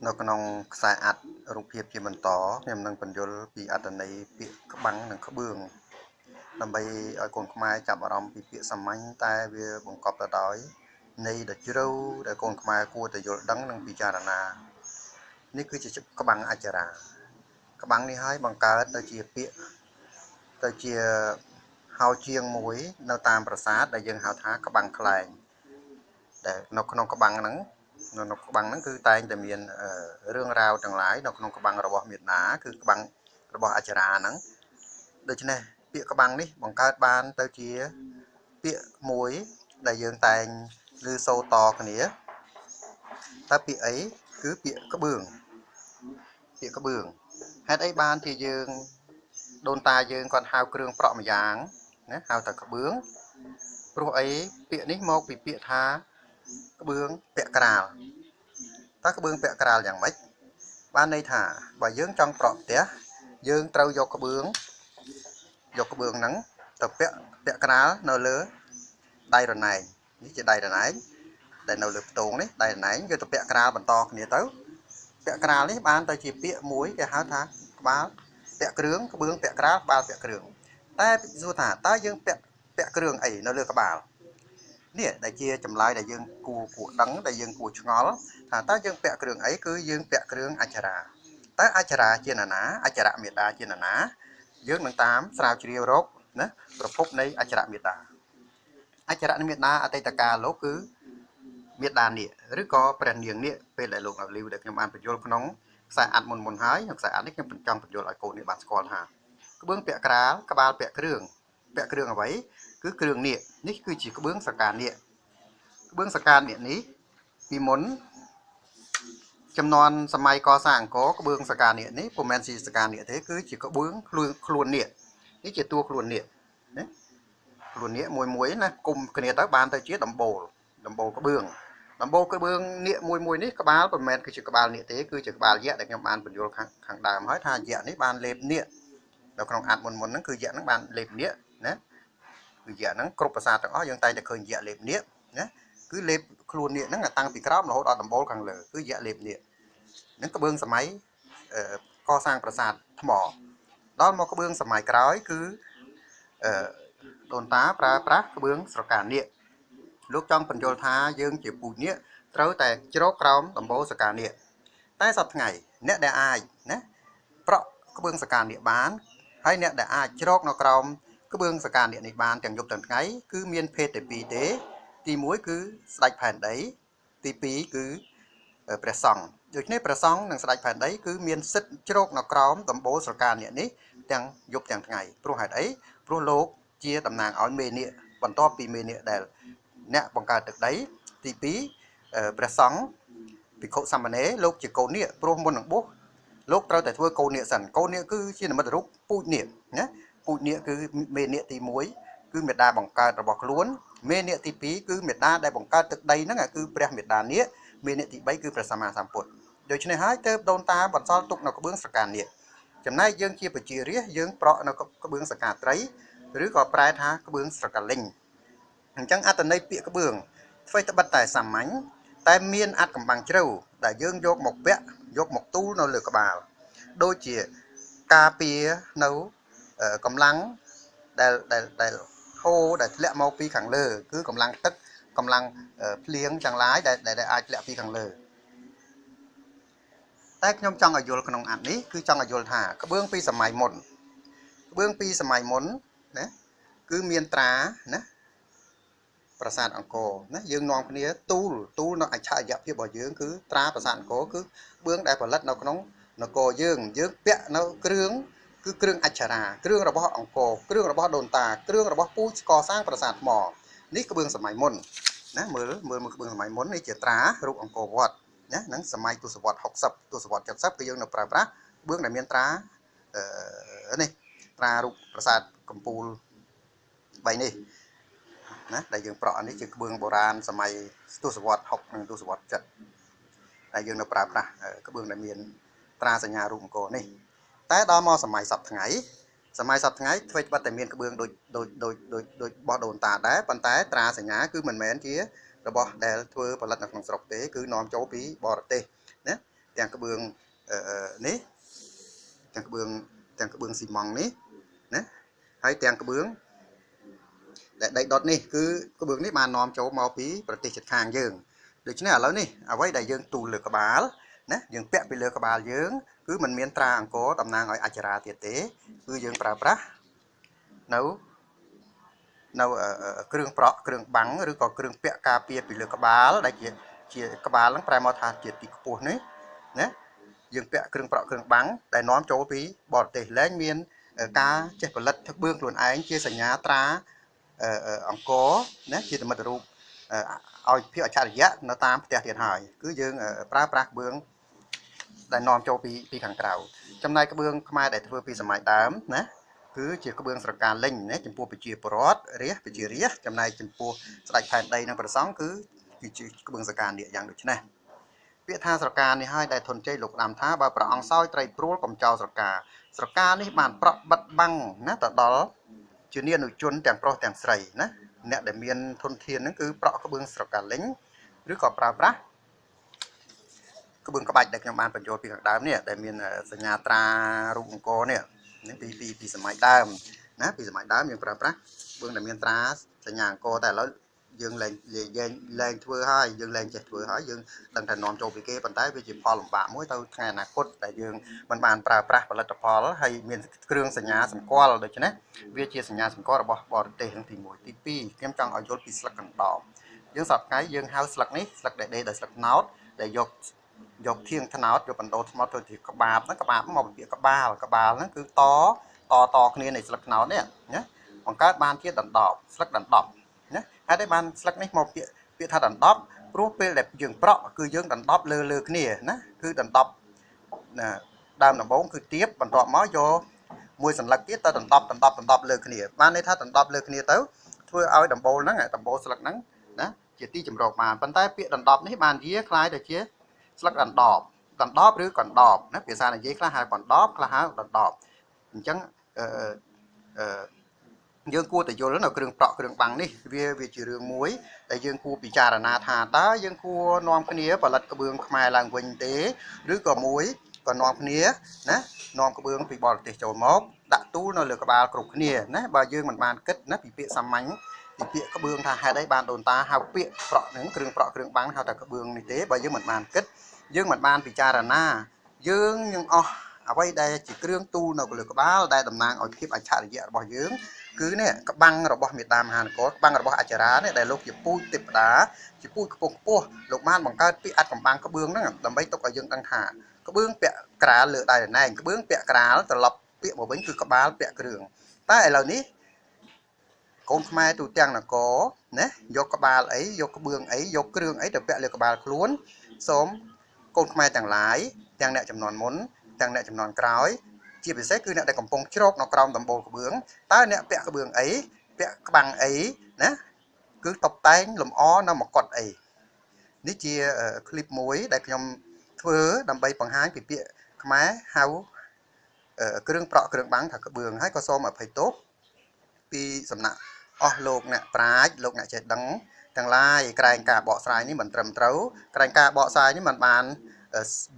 នៅក្នុងខ្សែអត្ថរូបភាពជាបន្តខ្ញុំនឹងបញ្យល់ពីអត្ថន័យពាក្យក្បាំងនិងក្បឿងដើម្បីឲ្យកូនខ្មែរចាប់អារម្មណ៍ពីពាក្យសាមញ្ញតែវាបង្កប់ទៅដោយន័យដ៏ជ្រៅដែលកូនខ្មែរគួរតែយល់ដឹងនិងពិចារណានេះគឺជាក្បាំងអច្ចារាក្បាំងនេះហើយបង្កើតទៅជាពាក្យទៅជាហៅជាងមួយនៅតាមប្រាសាទដែលយើងហៅថាក្បាំងខ្លែងដែលនៅក្នុងក្បាំងហ្នឹងនៅក្បាំងហ្នឹងគឺតែងតែមានរឿងរ៉ាវទាំងឡាយនៅក្នុងក្បាំងរបស់មេដាគឺក្បាំងរបស់អច្ចារាហ្នឹងដូច្នេះពាក្យក្បាំងនេះបង្កើតបានទៅជាពាក្យមួយដែលយើងតែងឮសូរតគ្នាតែពាក្យអីគឺពាក្យក្បឿងហេតុអីបានជាយើងដូនតាយើងគាត់ហៅគ្រឿងប្រក់ម្យ៉ាងណាហៅថាក្បឿងព្រោះអីពាក្យនេះមកពីពាក្យថាក្បឿងពាក់ក្រាលតើក្បឿងពាក់ក្រាលយ៉ាងម៉េចបានន័យថាបើយើងចង់ប្រក់ផ្ទះយើងត្រូវយកក្បឿងហ្នឹងទៅពាក់ក្រាលនៅលើដៃរណែងនេះជាដៃរណែងដែលនៅលើផ្ទងនេះដៃរណែងយកទៅពាក់ក្រាលបន្តគ្នាទៅពាក់ក្រាលនេះបានទៅជាពាក្យមួយគេហៅថាក្បាលពាក់គ្រឿងក្បឿងពាក់ក្រាលក្បាលពាក់គ្រឿងតែសួរថាតើយើងពាក់គ្រឿងអីនៅលើក្បាលនេះដែលជាចម្លើយដែលយើងគួរដឹងដែលយើងគួរឆ្ងល់ថាតើយើងពាក់គ្រឿងអីគឺយើងពាក់គ្រឿងអច្ចារាតើអច្ចារាជានរណាអច្ចារមេតាជានរណាយើងនឹងតាមស្រាវជ្រាវរកណាប្រភពនៃអច្ចារមេតាអច្ចារមេតាអតីតកាលលោកគឺមេតានាគឬក៏ព្រះនាងនាគពេលដែលលោកអាលីវដែលខ្ញុំបានបញ្យល់ក្នុងខ្សែអត្ថមុនហើយក្នុងខ្សែអត្ថនេះខ្ញុំចង់បញ្យល់ឲ្យកូននេះបានស្គាល់ថាក្បឿងពាក់ក្រាលក្បាលពាក់គ្រឿងអ្វីគឺគ្រឿងនាគនេះគឺជាក្បឿងសកានាគក្បឿងសកានាគនេះពីមុនចំនួនសម័យកសាងអង្គរក្បឿងសកានាគនេះពុំមែនជាសកានាគទេគឺជាក្បឿងខ្លួននាគនេះជាតួខ្លួននាគណាខ្លួននាគមួយណាគុំគ្នាទៅបានទៅជាដំបូលក្បឿងនាគមួយនេះក្បាលមិនមែនគឺជាក្បាលនាគទេគឺជាក្បាលយក្សដែលខ្ញុំបានបញ្យល់ខាងដើមហើយថាយក្សនេះបានលេបនាគនៅក្នុងអត្ថមុនហ្នឹងគឺយក្សហ្នឹងបានលេបនាគណាគឺយក្សហ្នឹងគ្រប់ភាសាទាំងអស់យើងតែងតែឃើញយក្សលេបនាគណាគឺលេបខ្លួននាគហ្នឹងតាំងពីក្រោមរហូតដល់ដំបូលខាងលើគឺយក្សលេបនាគហ្នឹងក្បឿងសម័យកសាងប្រាសាទថ្មដល់មកក្បឿងសម័យក្រោយគឺដូនតាប្រើប្រាស់ក្បឿងស្រកានាគលោកចង់បញ្យល់ថាយើងជាពូជនាគត្រូវតែជ្រកក្រោមដំបូលសកានាគតែសប្តាហ៍ថ្ងៃអ្នកដែលអាចណាប្រក់ក្បឿងសកានាគបានហើយអ្នកដែលអាចជ្រកនៅក្រោមក្បឿងសកានាគនេះបានទាំងយប់ទាំងថ្ងៃគឺមានភេទតែពីរទេទី1គឺស្ដេចផែនដីទី2គឺព្រះសង្ឃដូច្នេះព្រះសង្ឃនិងស្ដេចផែនដីគឺមានសិទ្ធិជ្រកនៅក្រោមដំបូលសកានាគនេះទាំងយប់ទាំងថ្ងៃព្រោះហេតុអីព្រោះលោកជាតំណាងឲ្យមេនាគបន្ទាប់ពីមេនាគដែលអ្នកបង្កើតទឹកដីទី2ព្រះសង្ឃភិក្ខុសាមណេរលោកជាកូននាគព្រោះមុននឹងបួសលោកត្រូវតែធ្វើកូននាគសិនកូននាគគឺជានិមិត្តរូបពូជនាគណាពូជនាគគឺមេនាគទី1គឺមេដាបង្កើតរបស់ខ្លួនមេនាគទី2គឺមេដាដែលបង្កើតទឹកដីហ្នឹងគឺព្រះមេដានាគមេនាគទី3គឺព្រះសម្មាសម្ពុទ្ធដូច្នេះហើយទើបដូនតាបន្សល់ទុកនៅក្បឿងសកានាគចំណែកយើងជាប្រជារាស្ត្រយើងប្រក់នៅក្បឿងសកាត្រីឬក៏ប្រែថាក្បឿងស្រកាលិញអញ្ចឹងអត្ថន័យពាក្យក្បឿងអ្វីត្បិតតែសាមញ្ញតែមានអត្ថកំបាំងជ្រៅដែលយើងយកមកពាក់យកមកទូលនៅលើក្បាលដូចជាការពារនៅកម្លាំងដែលហូរដែលធ្លាក់មកពីខាងលើគឺកម្លាំងទឹកកម្លាំងភ្លៀងទាំងឡាយដែលអាចធ្លាក់ពីខាងលើតែខ្ញុំចង់ឲ្យយល់ក្នុងអត្ថនេះគឺចង់ឲ្យយល់ថាក្បឿងពីសម័យមុនណាគឺមានត្រាណាប្រាសាទអង្គរណាយើងនាំគ្នាទូលនៅអច្ឆរិយភាពរបស់យើងគឺត្រាប្រាសាទអង្គរគឺក្បឿងដែលផលិតនៅក្នុងនគរយើងពាក់នៅគ្រឿងគឺគ្រឿងអច្ឆរាគ្រឿងរបស់អង្គរគ្រឿងរបស់ដូនតាគ្រឿងរបស់ពូជកសាងប្រាសាទថ្មនេះក្បឿងសម័យមុនណាមើលក្បឿងសម័យមុននេះជាត្រារូបអង្គរវត្តណាហ្នឹងសម័យទសវត្ស60ទសវត្ស70គឺយើងនៅប្រើប្រាស់ក្បឿងដែលមានត្រានេះត្រារូបប្រាសាទកំពូល3នេះណាដែលយើងប្រក់នេះជាក្បឿងបុរាណសម័យទសវត្ស60និងទសវត្ស70ដែលយើងនៅប្រើប្រាស់ក្បឿងដែលមានត្រាសញ្ញារូបអង្គរនេះតែដល់មកសម័យសប្តាហ៍ថ្ងៃធ្វើបាត់តែមានក្បឿងដូចបោះដូនតាដែរប៉ុន្តែត្រាសញ្ញាគឺមិនមែនជារបស់ដែលធ្វើផលិតនៅក្នុងស្រុកទេគឺនាំចូលពីបរទេសណា ទាំងក្បឿងនេះទាំងក្បឿងស៊ីម៉ង់នេះណាហើយទាំងក្បឿងដែលដីដុតនេះគឺក្បឿងនេះបាននាំចូលមកពីប្រទេសជិតខាងយើងដូច្នេះឥឡូវនេះអ្វីដែលយើងទូលលើក្បាលណាយើងពាក់ពីលើក្បាលយើងគឺมันមានត្រាអង្គរតំណាងឲ្យអច្ចារាទៀតទេគឺយើងប្រើប្រាស់នៅគ្រឿងប្រក់គ្រឿងបាំងឬក៏គ្រឿងពាក់ការពារពីលើក្បាលដែលជាក្បាលហ្នឹងប្រែមកថាជាទីខ្ពស់នេះណាយើងពាក់គ្រឿងប្រក់គ្រឿងបាំងដែលនាំចូលពីបរទេសលែងមានការចេះផលិតក្បឿងខ្លួនឯងជាសញ្ញាត្រាអង្គរណាជានិមិត្តរូបឲ្យភាពអច្ឆរិយៈនៅតាមផ្ទះទៀតហើយគឺយើងប្រើប្រាស់ក្បឿងដែលនាំចូលពីខាងក្រៅចំណែកក្បឿងខ្មែរដែលធ្វើពីសម័យដើមណាគឺជាក្បឿងស្រកាលេងណាចំពោះប្រជាពលរដ្ឋប្រជារាស្ត្រចំណែកចំពោះស្ដេចផែនដីនិងព្រះសង្ឃគឺជាក្បឿងស្រកានាគយ៉ាងដូចនេះពាក្យថាស្រកានេះហើយដែលធនជ័យលោកដាំថាបើព្រះអង្គសោយត្រីព្រួលកំចោលស្រកានេះបានប្រក់បិទបាំងណាទៅដល់ជានានុជនទាំងប្រុសទាំងស្រីណាអ្នកដែលមានធនធានហ្នឹងគឺប្រក់ក្បឿងស្រកាលេងឬក៏ប្រើប្រាស់ក្បឿងក្បាច់ដែលខ្ញុំបានបញ្ចូលពីខាងដើមនេះដែលមានសញ្ញាត្រារូបអង្គរនេះពីសម័យដើមណាពីសម័យដើមយើងប្រើប្រាស់ក្បឿងដែលមានត្រាសញ្ញាអង្គរតែឥឡូវយើងលែងធ្វើហើយយើងលែងចេះធ្វើហើយយើងដឹងតែនាំចូលពីគេប៉ុន្តែវាជាផលលំបាកមួយទៅថ្ងៃអនាគតដែលយើងមិនបានប្រើប្រាស់ផលិតផលហើយមានគ្រឿងសញ្ញាសម្គាល់ដូច្នេះវាជាសញ្ញាសម្គាល់របស់បរទេសទី1ទី2ខ្ញុំចង់ឲ្យយល់ពីស្លឹកកណ្ដោបយើងសប្តាហ៍យើងហៅស្លឹកនេះស្លឹកដែលដេរដោយស្លឹកត្នោតដែលយកធាងត្នោតយកបណ្ដោថ្មទៅជាក្បាបហ្នឹងក្បាបមកពីក្បាលហ្នឹងគឺតគ្នានៃស្លឹកត្នោតនេះណាបង្កើតបានជាដណ្ដប់ស្លឹកដណ្ដប់ណាហើយតែបានស្លឹកនេះមកពាក្យថាដណ្ដប់ព្រោះពេលដែលយើងប្រក់គឺយើងដណ្ដប់លើគ្នាណាគឺដណ្ដប់ណាដើមដំបូងគឺទៀបបន្ទាប់មកយកមួយសន្លឹកទៀតទៅដណ្ដប់លើគ្នាបានន័យថាដណ្ដប់លើគ្នាទៅធ្វើឲ្យដំបូលហ្នឹងដំបូលស្លឹកហ្នឹងណាជាទីចម្រោកបានប៉ុន្តែពាក្យដណ្ដប់នេះបានជាคล้ายទៅជាស្លឹកដណ្ដប់ឬកណ្ដប់ណាភាសានិយាយខ្លះហៅកណ្ដប់ខ្លះហៅដណ្ដប់អញ្ចឹងយើងគួរតែយល់នៅគ្រឿងប្រក់គ្រឿងបាំងនេះវាជារឿងមួយដែលយើងគួរពិចារណាថាតើយើងគួរនាំគ្នាផលិតក្បឿងខ្មែរឡើងវិញទេឬក៏មួយក៏នាំគ្នាណានាំក្បឿងពីបរទេសចូលមកដាក់ទូលនៅលើក្បាលគ្រប់គ្នាណាបើយើងមិនបានគិតណាពីពាក្យសាមញ្ញពីពាក្យក្បឿងថាហេតុអីបានដូនតាហៅពាក្យប្រក់ហ្នឹងគ្រឿងប្រក់គ្រឿងបាំងហៅថាក្បឿងនេះទេបើយើងមិនបានគិតយើងមិនបានពិចារណាយើងនឹងអស់អ្វីដែលជាគ្រឿងទូលនៅលើក្បាលដែលតំណាងឲ្យភាពអច្ឆរិយៈរបស់យើងគឺនេះក្បាំងរបស់មេតាមហានគរក្បាំងរបស់អច្ចារានេះដែលលោកជាពូជទេពតាជាពូជខ្ពស់លោកបានបង្កើតពីអត្តកម្បាំងក្បឿងហ្នឹងដើម្បីទុកឲ្យយើងដឹងថាក្បឿងពាក់ក្រាលលើដៃរណែងក្បឿងពាក់ក្រាលត្រឡប់ពាក្យមកវិញគឺក្បាលពាក់គ្រឿងតែឥឡូវនេះកូនខ្មែរទូទាំងនគរណាយកក្បាលអីយកក្បឿងអីយកគ្រឿងអីទៅពាក់លើក្បាលខ្លួនសូមកូនខ្មែរទាំងឡាយទាំងអ្នកចំនួនមុនទាំងអ្នកចំនួនក្រោយជាពិសេសគឺអ្នកដែលកំពុងជ្រកនៅក្រោមដំបូលក្បឿងតើអ្នកពាក់ក្បឿងអីពាក់ក្បាំងអីណាគឺតុបតែងលម្អនៅមកុដអីនេះជាคลิปមួយដែលខ្ញុំធ្វើដើម្បីបង្ហាញពីពាក្យខ្មែរហៅគ្រឿងប្រក់គ្រឿងបាំងថាក្បឿងហើយក៏សូមអភ័យទោសពីសំណាក់អស់លោកអ្នកប្រាជ្ញលោកអ្នកចេះដឹងទាំងឡាយក្រែងការបកស្រាយនេះមិនត្រឹមត្រូវក្រែងការបកស្រាយនេះមិនបាន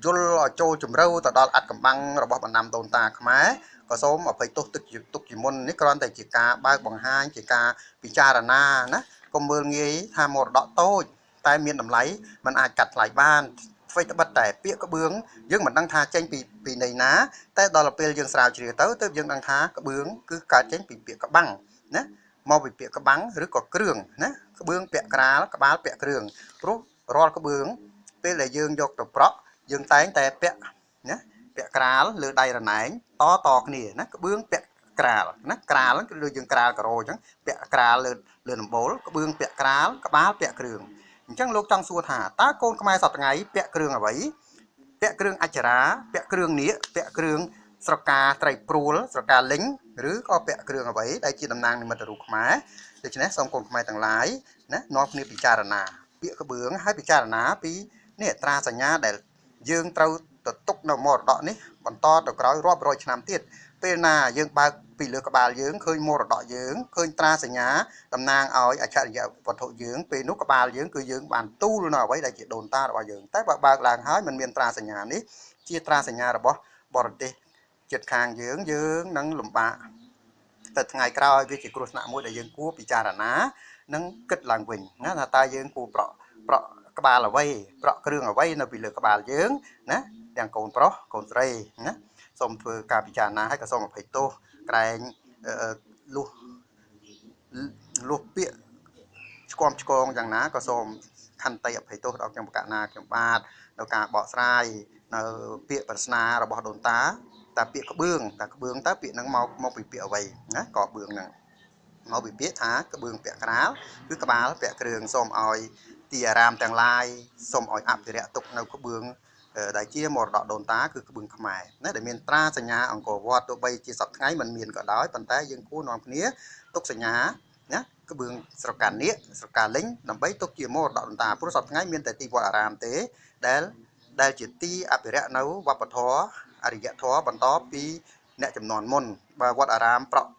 យល់ឲ្យចូលជំរឿទៅដល់អត្តកម្បាំងរបស់បណ្ដាំដូនតាខ្មែរក៏សូមអភ័យទោសទុកជាមុននេះគ្រាន់តែជាការបើកបង្ហាញជាការពិចារណាណាកុំមើលងាយថាមរតកតូចតែមានតម្លៃมันអាចកាត់ថ្លៃបានអ្វីត្បិតតែពាក្យក្បឿងយើងមិនដឹងថាចេញពីន័យណាតែដល់ពេលយើងស្រាវជ្រាវទៅទើបយើងដឹងថាក្បឿងគឺកើតចេញពីពាក្យក្បាំងណាមកពីពាក្យក្បាំងឬក៏គ្រឿងណាក្បឿងពាក់ក្រាលក្បាលពាក់គ្រឿងព្រោះរាល់ក្បឿងពេលដែលយើងយកទៅប្រក់យើងតែងតែពាក់ណាពាក់ក្រាលលើដៃរណែងតគ្នាណាក្បឿងពាក់ក្រាលណាក្រាលគឺដូចយើងក្រាលការ៉ូអញ្ចឹងពាក់ក្រាលលើដំបូលក្បឿងពាក់ក្រាលក្បាលពាក់គ្រឿងអញ្ចឹងលោកចង់សួរថាតើកូនខ្មែរសប្តាហ៍ថ្ងៃពាក់គ្រឿងអ្វីពាក់គ្រឿងអច្ចារាពាក់គ្រឿងនាគពាក់គ្រឿងស្រកាត្រីព្រួលស្រកាលិញឬក៏ពាក់គ្រឿងអ្វីដែលជាតំណាងនិមិត្តរូបខ្មែរដូច្នេះសូមកូនខ្មែរទាំងឡាយណានាំគ្នាពិចារណាពាក្យក្បឿងហើយពិចារណាពីនេះត្រាសញ្ញាដែលយើងត្រូវទៅទុកនៅមរតកនេះបន្តទៅក្រោយរាប់រយឆ្នាំទៀតព ពេលណាយើងបើកពីលើក្បាលយើងឃើញមរតកយើងឃើញត្រាសញ្ញាតំណាងឲ្យអច្ឆរិយវត្ថុយើងពេលនោះក្បាលយើងគឺយើងបានទូលនៅអ្វីដែលជាដូនតារបស់យើងតែបើបើកឡើងហើយมันមានត្រាសញ្ញានេះជាត្រាសញ្ញារបស់បរទេសចិត្តខាងយើងនឹងលំបាកតែថ្ងៃក្រោយវាជាគ្រោះថ្នាក់មួយដែលយើងគួរពិចារណានិងគិតឡើងវិញណាថាតើយើងគួរប្រក់ក្បាលអ្វីប្រក់គ្រឿងអ្វីនៅពីលើក្បាលយើងណាទាំងកូនប្រុសកូនស្រីណាសូមធ្វើការពិចារណាហើយក៏សូមអភ័យទោសក្រែងលុះពាក្យឆ្គាំឆ្គងយ៉ាងណាក៏សូមខន្តីអភ័យទោសដល់ខ្ញុំបកណាខ្ញុំបាទនៅការបកស្រាយនៅពាក្យប្រស្នារបស់ដូនតាតែពាក្យក្បឿងតែក្បឿងតើពាក្យហ្នឹងមកពីពាក្យអ្វីណាក៏ក្បឿងហ្នឹងមកពីពាក្យថាក្បឿងពាក់ក្រាលគឺក្បាលពាក់គ្រឿងសូមឲ្យទីអារាមទាំងឡាយសូមឲ្យអភិរក្សទុកនៅក្បឿងដែលជាមរតកដូនតាគឺក្បឿងខ្មែរណាដែលមានត្រាសញ្ញាអង្គរវត្តទោះបីជាសប្តាហ៍ថ្ងៃមិនមានក៏ដោយប៉ុន្តែយើងគួរនាំគ្នាទុកសញ្ញាណាក្បឿងស្រកានៀកស្រកាលេងដើម្បីទុកជាមរតកដូនតាព្រោះសប្តាហ៍ថ្ងៃមានតែទីវត្តអារាមទេដែលជាទីអភិរក្សនៅវប្បធម៌អរិយធម៌បន្តពីអ្នកចំនួនមុនបើវត្តអារាមប្រក់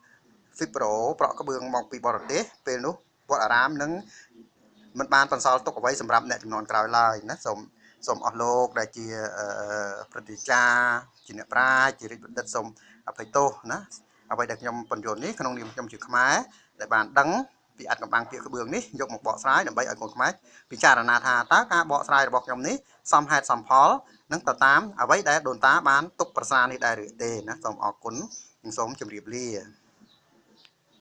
ហ្វីប្រូប្រក់ក្បឿងមកពីបរទេសពេលនោះវត្តអារាមនឹងមិនបានបន្សល់ទុកអ្វីសម្រាប់អ្នកចំនួនក្រោយឡើយណាសូមអស់លោកដែលជាប្រតិចារជាអ្នកប្រាជ្ញជារិទ្ធបណ្ឌិតសូមអភ័យទោសណាអ្វីដែលខ្ញុំបញ្យល់នេះក្នុងនាមខ្ញុំជាខ្មែរដែលបានដឹងពីអត្ថកម្បាំងពាក្យក្បឿងនេះយកមកបកស្រាយដើម្បីឲ្យកូនខ្មែរពិចារណាថាតើការបកស្រាយរបស់ខ្ញុំនេះសមហេតុសមផលនឹងទៅតាមអ្វីដែលដូនតាបានទុកប្រសានេះដែរឬទេណាសូមអរគុណនិងសូមជម្រាបលា